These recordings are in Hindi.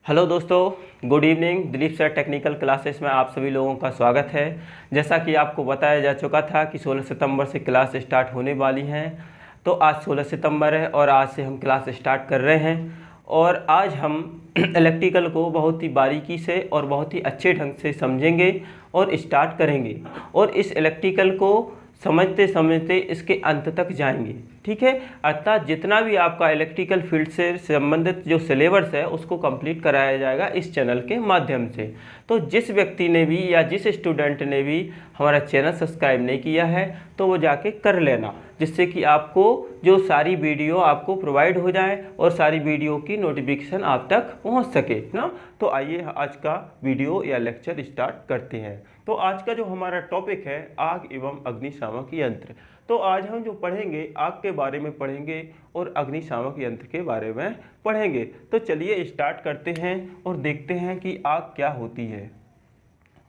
हेलो दोस्तों, good evening. Dilip sir technical classes में आप सभी लोगों का स्वागत है। जैसा कि आपको बताया जा चुका था कि 16 सितंबर से क्लास स्टार्ट होने वाली हैं। तो आज 16 सितंबर है और आज से हम क्लास स्टार्ट कर रहे हैं। और आज हम इलेक्ट्रिकल को बहुत ही बारीकी से और बहुत ही अच्छे ढंग से समझेंगे और स्टार्ट करेंगे। और इस इलेक्ट्रिकल को समझते समझते इसके अंत तक जाएंगे। ठीक है, अर्थात जितना भी आपका इलेक्ट्रिकल फील्ड से संबंधित जो सिलेबस है उसको कंप्लीट कराया जाएगा इस चैनल के माध्यम से। तो जिस व्यक्ति ने भी या जिस स्टूडेंट ने भी हमारा चैनल सब्सक्राइब नहीं किया है तो वो जाके कर लेना, जिससे कि आपको जो सारी वीडियो आपको प्रोवाइड हो जाए और सारी वीडियो की नोटिफिकेशन आप तक पहुंच सके ना। तो आइए आज का वीडियो या लेक्चर स्टार्ट करते हैं। तो आज का जो हमारा टॉपिक है आग एवं अग्निशामक यंत्र। तो आज हम जो पढ़ेंगे आग के बारे में पढ़ेंगे और अग्निशामक यंत्र के बारे में पढ़ेंगे। तो चलिए स्टार्ट करते हैं और देखते हैं कि आग क्या होती है।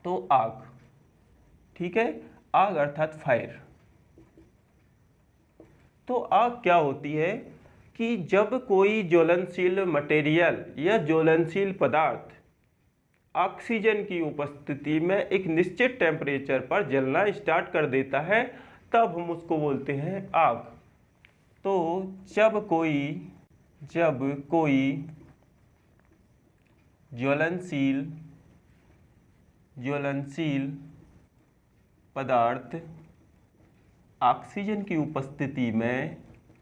तो आग, ठीक है, आग अर्थात फायर। तो आग क्या होती है कि जब कोई ज्वलनशील मटेरियल या ज्वलनशील पदार्थ ऑक्सीजन की उपस्थिति में एक निश्चित टेम्परेचर पर जलना स्टार्ट कर देता है, तब हम उसको बोलते हैं आग। तो जब कोई ज्वलनशील पदार्थ ऑक्सीजन की उपस्थिति में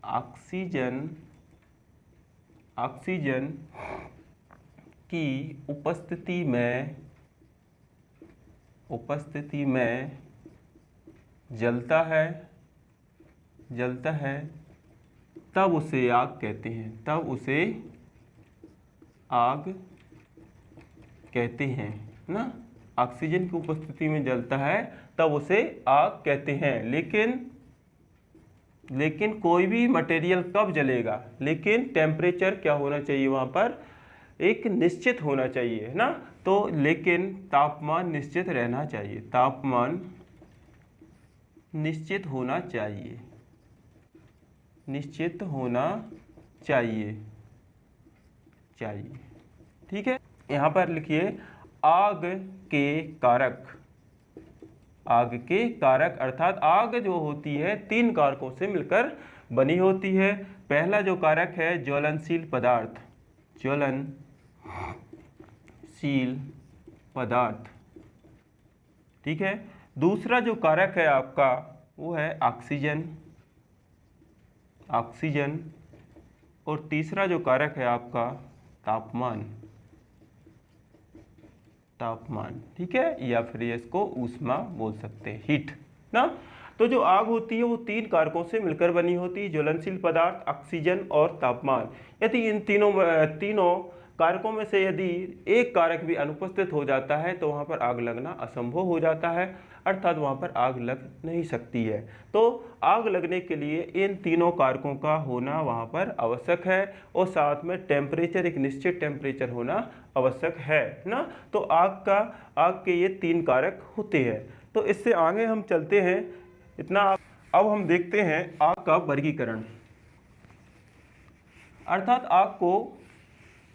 ऑक्सीजन की उपस्थिति में जलता है तब उसे आग कहते हैं, ना। ऑक्सीजन की उपस्थिति में जलता है तब उसे आग कहते हैं। लेकिन कोई भी मटेरियल कब जलेगा, लेकिन टेम्परेचर क्या होना चाहिए वहाँ पर, एक निश्चित होना चाहिए, है ना। तो लेकिन तापमान निश्चित रहना चाहिए, तापमान निश्चित होना चाहिए। ठीक है, यहाँ पर लिखिए आग के कारक अर्थात आग जो होती है 3 कारकों से मिलकर बनी होती है। पहला जो कारक है ज्वलनशील पदार्थ, ठीक है। दूसरा जो कारक है आपका वो है ऑक्सीजन और तीसरा जो कारक है आपका तापमान, ठीक है, या फिर इसको ऊष्मा बोल सकते हैं, हीट, ना। तो जो आग होती है वो 3 कारकों से मिलकर बनी होती है, ज्वलनशील पदार्थ, ऑक्सीजन और तापमान। यदि इन तीनों कारकों में से यदि एक कारक भी अनुपस्थित हो जाता है तो वहाँ पर आग लगना असंभव हो जाता है, अर्थात वहाँ पर आग लग नहीं सकती है। तो आग लगने के लिए इन तीनों कारकों का होना वहाँ पर आवश्यक है और साथ में टेम्परेचर, एक निश्चित टेम्परेचर होना आवश्यक है, ना। तो आग के ये 3 कारक होते हैं। तो इससे आगे हम चलते हैं, इतना। अब हम देखते हैं आग का वर्गीकरण, अर्थात आग को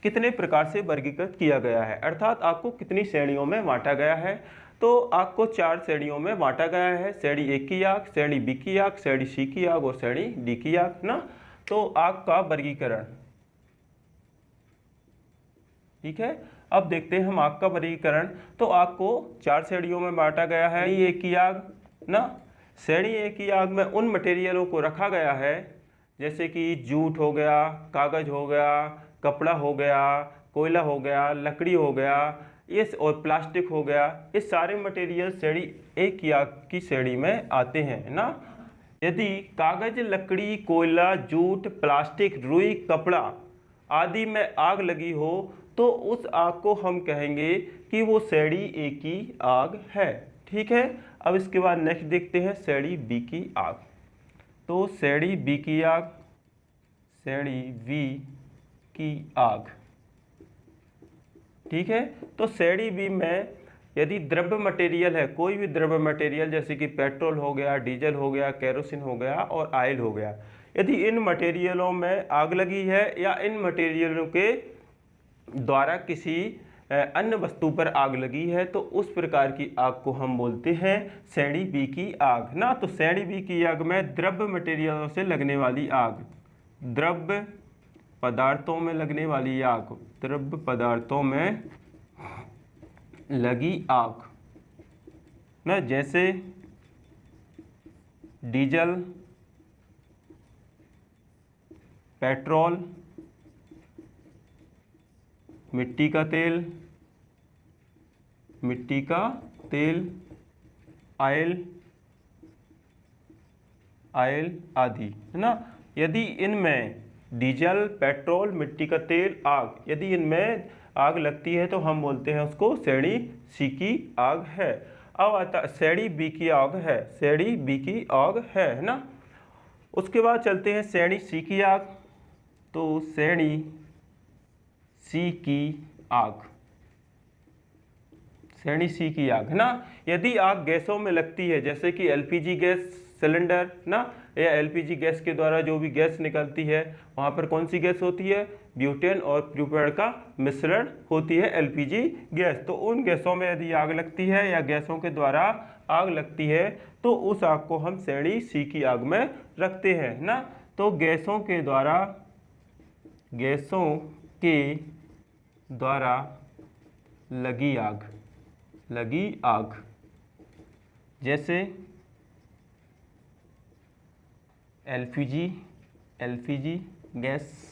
कितने प्रकार से वर्गीकृत किया गया है, अर्थात आग को कितनी श्रेणियों में बांटा गया है। तो आग को 4 श्रेणियों में बांटा गया है, श्रेणी ए की आग, श्रेणी बी की आग, श्रेणी सी की आग और श्रेणी डी की आग, ना। तो आग का वर्गीकरण, ठीक है। अब देखते हैं हम आग का वर्गीकरण। तो आग को 4 श्रेणियों में बांटा गया है। श्रेणी ए की आग, ना। श्रेणी ए की आग में उन मटेरियलों को रखा गया है जैसे कि जूट हो गया, कागज हो गया, कपड़ा हो गया, कोयला हो गया, लकड़ी हो गया, इस और प्लास्टिक हो गया। ये सारे मटेरियल श्रेणी ए की आग की श्रेणी में आते हैं, ना। यदि कागज, लकड़ी, कोयला, जूट, प्लास्टिक, रुई, कपड़ा आदि में आग लगी हो तो उस आग को हम कहेंगे कि वो श्रेणी ए की आग है, ठीक है। अब इसके बाद नेक्स्ट देखते हैं श्रेणी बी की आग। तो श्रेणी बी की आग, श्रेणी बी की आग, ठीक है। तो श्रेणी बी में यदि द्रव्य मटेरियल है, कोई भी द्रव्य मटेरियल जैसे कि पेट्रोल हो गया, डीजल हो गया, केरोसिन हो गया और ऑयल हो गया, यदि इन मटेरियलों में आग लगी है या इन मटेरियलों के द्वारा किसी अन्य वस्तु पर आग लगी है तो उस प्रकार की आग को हम बोलते हैं श्रेणी बी की आग ना। तो श्रेणी बी की आग में द्रव्य मटेरियलों से लगने वाली आग, द्रव्य पदार्थों में लगने वाली आग, द्रव्य पदार्थों में लगी आग ना, जैसे डीजल, पेट्रोल, मिट्टी का तेल, ऑयल आदि है ना। यदि इनमें डीजल, पेट्रोल, मिट्टी का तेल, आग, यदि इनमें आग लगती है तो हम बोलते हैं उसको श्रेणी सी की आग है। अब आता श्रेणी बी की आग है, श्रेणी बी की आग है ना। उसके बाद चलते हैं श्रेणी सी की आग। तो श्रेणी सी की आग, श्रेणी सी की आग है ना। यदि आग गैसों में लगती है जैसे कि एलपीजी गैस सिलेंडर ना, या एलपीजी गैस के द्वारा जो भी गैस निकलती है वहाँ पर कौन सी गैस होती है, ब्यूटेन और प्रोपेन का मिश्रण होती है एलपीजी गैस। तो उन गैसों में यदि आग लगती है या गैसों के द्वारा आग लगती है तो उस आग को हम श्रेणी सी की आग में रखते हैं ना। तो गैसों के द्वारा लगी आग, जैसे एलपीजी गैस,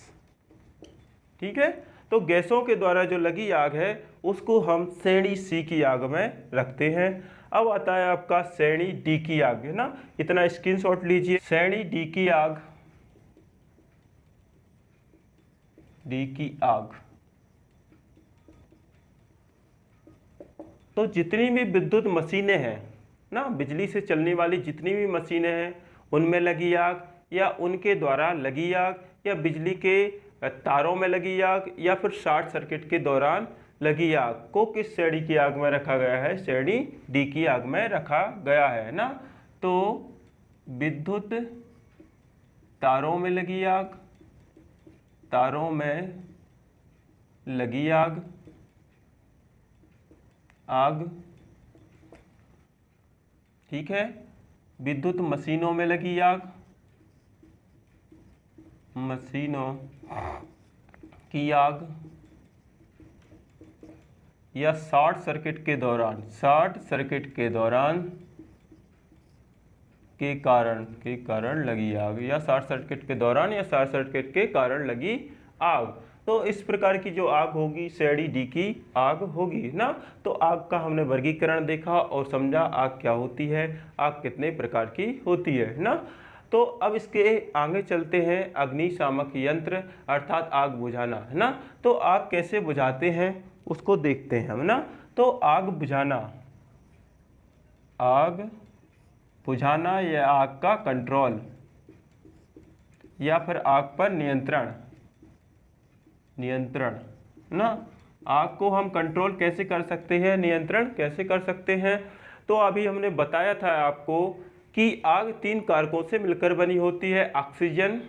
ठीक है। तो गैसों के द्वारा जो लगी आग है उसको हम श्रेणी सी की आग में रखते हैं। अब आता है आपका श्रेणी डी की आग है ना, इतना स्क्रीनशॉट लीजिए। श्रेणी डी की आग, तो जितनी भी विद्युत मशीनें हैं ना, बिजली से चलने वाली जितनी भी मशीनें हैं उनमें लगी आग, या उनके द्वारा लगी आग, या बिजली के तारों में लगी आग, या फिर शॉर्ट सर्किट के दौरान लगी आग को किस श्रेणी की आग में रखा गया है, श्रेणी डी की आग में रखा गया है ना। तो विद्युत तारों में लगी आग, तारों में लगी आग, ठीक है। विद्युत मशीनों में लगी आग, मशीनों की आग, या शॉर्ट सर्किट के दौरान के कारण लगी आग, या शॉर्ट सर्किट के दौरान या शॉर्ट सर्किट के कारण लगी आग। तो इस प्रकार की जो आग होगी श्रेणी डी की आग होगी ना। तो आग का हमने वर्गीकरण देखा और समझा आग क्या होती है, आग कितने प्रकार की होती है ना। तो अब इसके आगे चलते हैं अग्निशामक यंत्र अर्थात आग बुझाना है ना। तो आग कैसे बुझाते हैं उसको देखते हैं हम ना। तो आग बुझाना या आग का कंट्रोल या फिर आग पर नियंत्रण ना। आग को हम कंट्रोल कैसे कर सकते हैं, नियंत्रण कैसे कर सकते हैं। तो अभी हमने बताया था आपको कि आग 3 कारकों से मिलकर बनी होती है, ऑक्सीजन,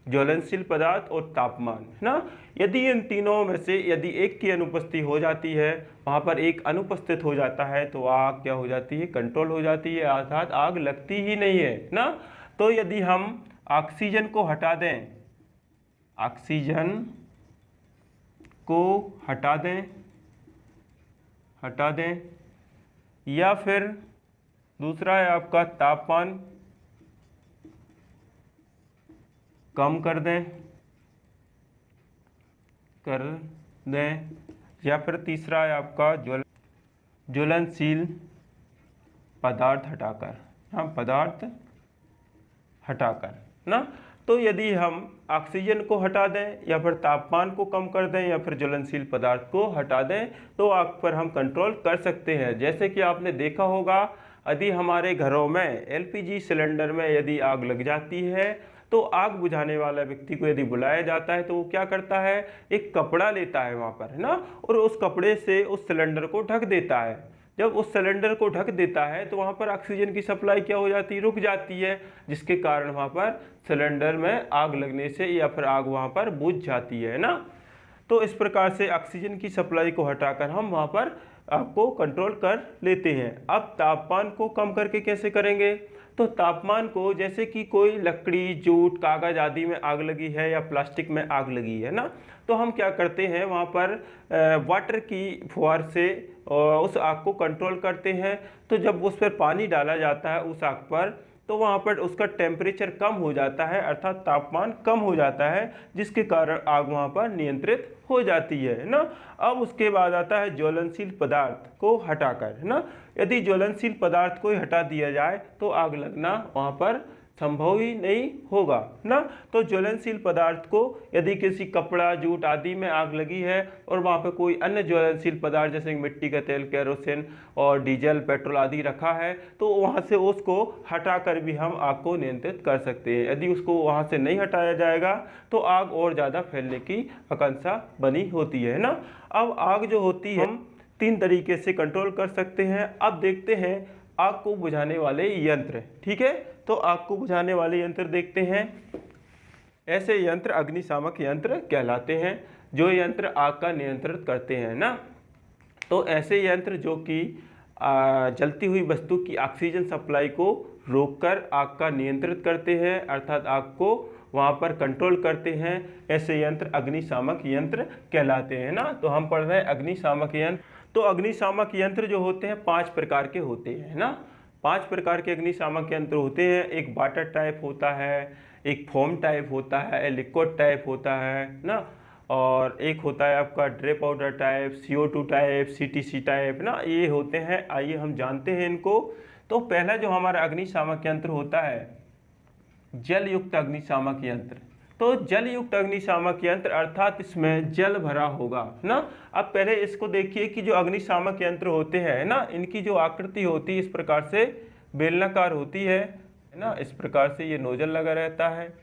ज्वलनशील पदार्थ और तापमान है ना। यदि इन तीनों में से यदि एक की अनुपस्थिति हो जाती है, वहाँ पर एक अनुपस्थित हो जाता है तो आग क्या हो जाती है, कंट्रोल हो जाती है, अर्थात आग लगती ही नहीं है ना। तो यदि हम ऑक्सीजन को हटा दें, हटा दें या फिर दूसरा है आपका तापमान कम कर दें या फिर तीसरा है आपका ज्वलनशील पदार्थ हटाकर ना। तो यदि हम ऑक्सीजन को हटा दें या फिर तापमान को कम कर दें या फिर ज्वलनशील पदार्थ को हटा दें तो आग पर हम कंट्रोल कर सकते हैं। जैसे कि आपने देखा होगा यदि हमारे घरों में एलपीजी सिलेंडर में यदि आग लग जाती है तो आग बुझाने वाला व्यक्ति को यदि बुलाया जाता है तो वो क्या करता है, एक कपड़ा लेता है वहाँ पर है ना, और उस कपड़े से उस सिलेंडर को ढक देता है। जब उस सिलेंडर को ढक देता है तो वहाँ पर ऑक्सीजन की सप्लाई क्या हो जाती है, रुक जाती है, जिसके कारण वहाँ पर सिलेंडर में आग लगने से या फिर आग वहाँ पर बुझ जाती है ना। तो इस प्रकार से ऑक्सीजन की सप्लाई को हटाकर हम वहाँ पर आग को कंट्रोल कर लेते हैं। अब तापमान को कम करके कैसे करेंगे? तो तापमान को, जैसे कि कोई लकड़ी, जूट, कागज़ आदि में आग लगी है या प्लास्टिक में आग लगी है ना, तो हम क्या करते हैं, वहाँ पर वाटर की फुहार से उस आग को कंट्रोल करते हैं। तो जब उस पर पानी डाला जाता है उस आग पर, तो वहाँ पर उसका टेम्परेचर कम हो जाता है, अर्थात तापमान कम हो जाता है, जिसके कारण आग वहाँ पर नियंत्रित हो जाती है ना। अब उसके बाद आता है ज्वलनशील पदार्थ को हटाकर, है ना। यदि ज्वलनशील पदार्थ को हटा दिया जाए तो आग लगना वहाँ पर संभव ही नहीं होगा ना। तो ज्वलनशील पदार्थ को, यदि किसी कपड़ा, जूट आदि में आग लगी है और वहाँ पे कोई अन्य ज्वलनशील पदार्थ जैसे मिट्टी का तेल, केरोसिन और डीजल, पेट्रोल आदि रखा है, तो वहाँ से उसको हटाकर भी हम आग को नियंत्रित कर सकते हैं। यदि उसको वहाँ से नहीं हटाया जाएगा तो आग और ज़्यादा फैलने की आशंका बनी होती है ना। अब आग जो होती है हम 3 तरीके से कंट्रोल कर सकते हैं। अब देखते हैं आग को बुझाने वाले यंत्र, ठीक है। तो आग को बुझाने वाले यंत्र देखते हैं। ऐसे यंत्र अग्निशामक यंत्र कहलाते हैं, जो यंत्र आग का नियंत्रण करते हैं ना। तो ऐसे यंत्र जो कि जलती हुई वस्तु की ऑक्सीजन सप्लाई को रोककर आग का नियंत्रित करते हैं, अर्थात आग को वहाँ पर कंट्रोल करते हैं, ऐसे यंत्र अग्निशामक यंत्र कहलाते हैं ना। तो हम पढ़ रहे हैं अग्निशामक यंत्र। तो अग्निशामक यंत्र जो होते हैं 5 प्रकार के होते हैं ना। 5 प्रकार के अग्निशामक यंत्र होते हैं। एक वाटर टाइप होता है, एक फोम टाइप होता है, लिक्विड टाइप होता है ना, और एक होता है आपका dry powder type, CO2 type, CTC type ना, ये होते हैं। आइए हम जानते हैं इनको। तो पहला जो हमारा अग्निशामक यंत्र होता है, जल युक्त अग्निशामक यंत्र। तो जल युक्त अग्निशामक यंत्र अर्थात इसमें जल भरा होगा ना। अब पहले इसको देखिए कि जो अग्निशामक यंत्र होते हैं ना, इनकी जो आकृति होती है इस प्रकार से बेलनाकार होती है ना। इस प्रकार से ये नोजल लगा रहता है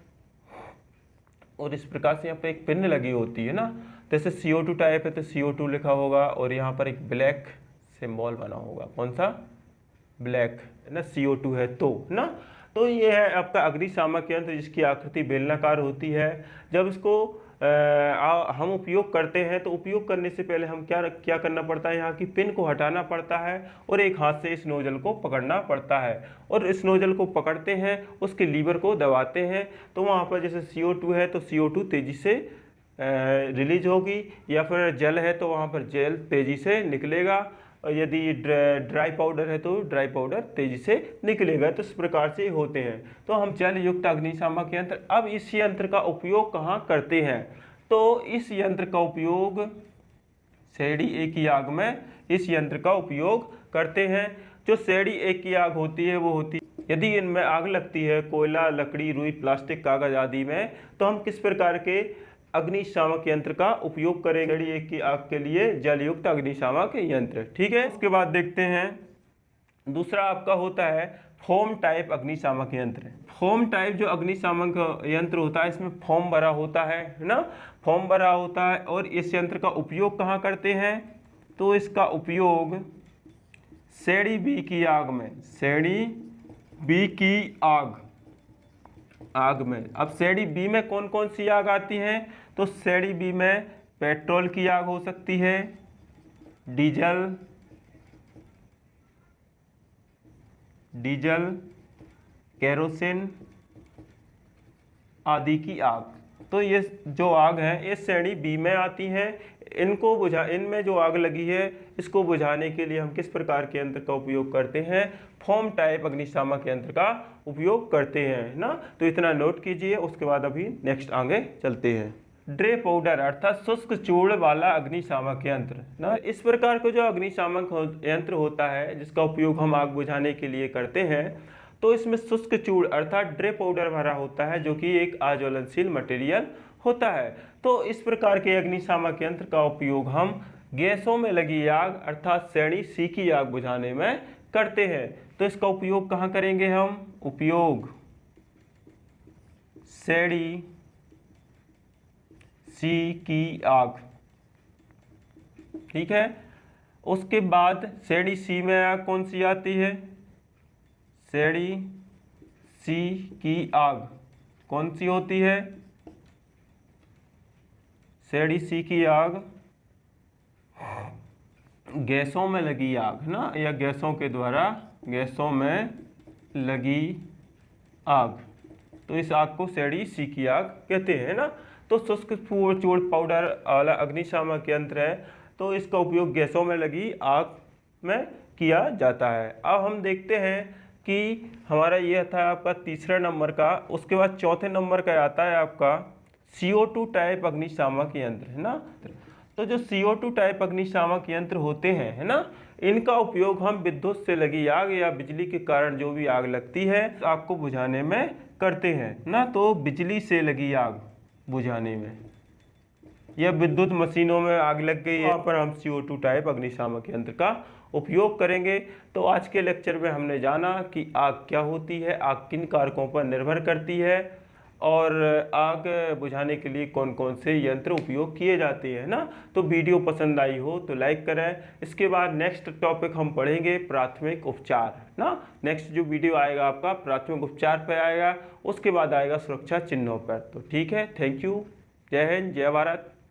और इस प्रकार से यहाँ पे एक पिन लगी होती है ना। जैसे CO2 टाइप है तो CO2 लिखा होगा और यहाँ पर एक ब्लैक सिंबल बना होगा। कौन सा? ब्लैक, है ना, CO2 है तो ना। तो ये है आपका अग्निशामक यंत्र, जिसकी आकृति बेलनाकार होती है। जब इसको हम उपयोग करते हैं तो उपयोग करने से पहले हम क्या करना पड़ता है, यहाँ की पिन को हटाना पड़ता है और एक हाथ से इस नोजल को पकड़ना पड़ता है। और इस नोजल को पकड़ते हैं, उसके लीवर को दबाते हैं, तो वहाँ पर जैसे CO2 है तो CO2 तेज़ी से रिलीज होगी, या फिर जल है तो वहाँ पर जल तेज़ी से निकलेगा, और यदि ड्राई पाउडर है तो ड्राई पाउडर तेजी से निकलेगा। तो इस प्रकार से होते हैं। तो हम जल युक्त अग्निशामक यंत्र। अब इस यंत्र का उपयोग कहाँ करते हैं? तो इस यंत्र का उपयोग श्रेणी A की आग में इस यंत्र का उपयोग करते हैं। जो श्रेणी A की आग होती है वो होती है, यदि इनमें आग लगती है कोयला, लकड़ी, रुई, प्लास्टिक, कागज आदि में, तो हम किस प्रकार के अग्निशामक यंत्र का उपयोग करेंगे? श्रेणी A की आग के लिए जलयुक्त अग्निशामक यंत्र, ठीक है। उसके बाद देखते हैं दूसरा आपका होता है फोम टाइप अग्निशामक यंत्र। फोम टाइप जो अग्निशामक यंत्र होता है, इसमें फोम भरा होता है ना, फोम भरा होता है। और इस यंत्र का उपयोग कहाँ करते हैं? तो इसका उपयोग श्रेणी B की आग में, श्रेणी B की आग में। अब श्रेणी B में कौन कौन सी आग आती हैं? तो श्रेणी B में पेट्रोल की आग हो सकती है, डीजल, केरोसिन आदि की आग। तो ये जो आग है इस श्रेणी B में आती हैं। इनमें जो आग लगी है इसको बुझाने के लिए हम किस प्रकार के यंत्र का उपयोग करते हैं? फोम टाइप अग्निशामक यंत्र का उपयोग करते हैं ना। तो इतना नोट कीजिए। उसके बाद अभी नेक्स्ट आगे चलते हैं। ड्रे पाउडर अर्थात शुष्क चूर्ण वाला अग्निशामक यंत्र ना। इस प्रकार का जो अग्निशामक यंत्र होता है जिसका उपयोग हम आग बुझाने के लिए करते हैं, तो इसमें शुष्क चूर्ण अर्थात ड्रे पाउडर भरा होता है, जो कि एक अज्वलनशील मटेरियल होता है। तो इस प्रकार के अग्निशामक यंत्र का उपयोग हम गैसों में लगी आग अर्थात श्रेणी C की आग बुझाने में करते हैं। तो इसका उपयोग कहाँ करेंगे हम? उपयोग श्रेणी C की आग, ठीक है। उसके बाद श्रेणी C में आग कौन सी आती है? श्रेणी C की आग कौन सी होती है? SADC की आग, गैसों में लगी आग है ना, या गैसों के द्वारा, गैसों में लगी आग, तो इस आग को SADC की आग कहते हैं ना। तो शुष्क चूर्ण पाउडर वाला अग्निशामक यंत्र है, तो इसका उपयोग गैसों में लगी आग में किया जाता है। अब हम देखते हैं कि हमारा ये था आपका तीसरा नंबर का। उसके बाद चौथे नंबर का आता है आपका CO2 टाइप अग्निशामक यंत्र है ना। तो जो CO2 टाइप अग्निशामक यंत्र होते हैं है ना, इनका उपयोग हम विद्युत से लगी आग या बिजली के कारण जो भी आग लगती है आग को बुझाने में करते हैं ना। तो बिजली से लगी आग बुझाने में या विद्युत मशीनों में आग लग गई है, वहाँ पर हम CO2 टाइप अग्निशामक यंत्र का उपयोग करेंगे। तो आज के लेक्चर में हमने जाना कि आग क्या होती है, आग किन कारकों पर निर्भर करती है और आग बुझाने के लिए कौन कौन से यंत्र उपयोग किए जाते हैं ना। तो वीडियो पसंद आई हो तो लाइक करें। इसके बाद नेक्स्ट टॉपिक हम पढ़ेंगे प्राथमिक उपचार ना। नेक्स्ट जो वीडियो आएगा आपका प्राथमिक उपचार पर आएगा, उसके बाद आएगा सुरक्षा चिन्हों पर। तो ठीक है, थैंक यू, जय हिंद, जय भारत।